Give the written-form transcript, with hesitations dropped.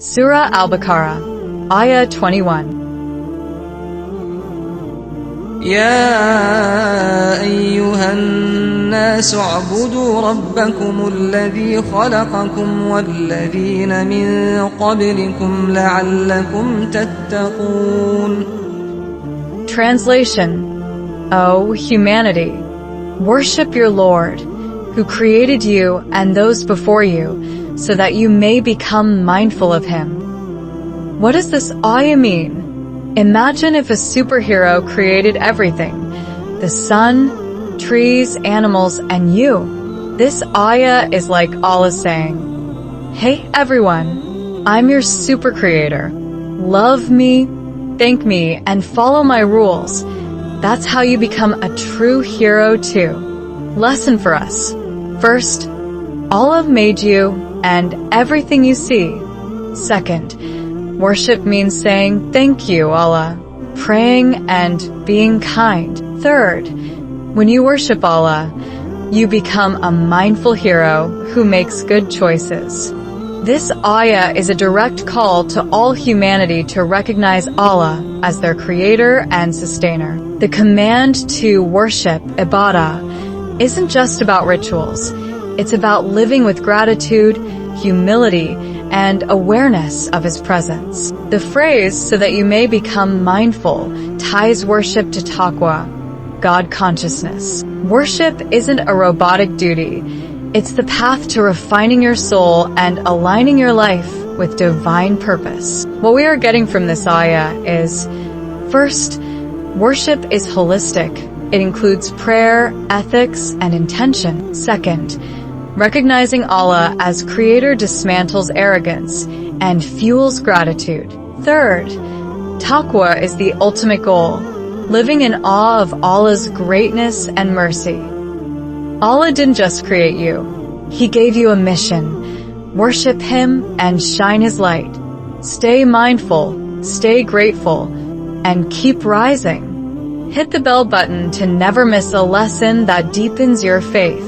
Surah Al-Baqarah, Ayah 21. يا أيها الناس اعبدوا ربكم الذي خلقكم والذين من قبلكم لعلكم تتقون. Translation: O humanity, worship your Lord, who created you and those before you, so that you may become mindful of Him. What does this ayah mean? Imagine if a superhero created everything: the sun, trees, animals, and you. This ayah is like Allah saying, "Hey everyone, I'm your super creator. Love me, thank me, and follow my rules. That's how you become a true hero too." Lesson for us. First, Allah made you and everything you see. Second, worship means saying thank you, Allah, praying and being kind. Third, when you worship Allah, you become a mindful hero who makes good choices. This ayah is a direct call to all humanity to recognize Allah as their creator and sustainer. The command to worship, ibadah, isn't just about rituals. It's about living with gratitude, humility, and awareness of His presence. The phrase, "so that you may become mindful," ties worship to Taqwa, God consciousness. Worship isn't a robotic duty. It's the path to refining your soul and aligning your life with divine purpose. What we are getting from this ayah is, first, worship is holistic. It includes prayer, ethics, and intention. Second, recognizing Allah as creator dismantles arrogance and fuels gratitude. Third, Taqwa is the ultimate goal, living in awe of Allah's greatness and mercy. Allah didn't just create you. He gave you a mission. Worship Him and shine His light. Stay mindful, stay grateful, and keep rising. Hit the bell button to never miss a lesson that deepens your faith.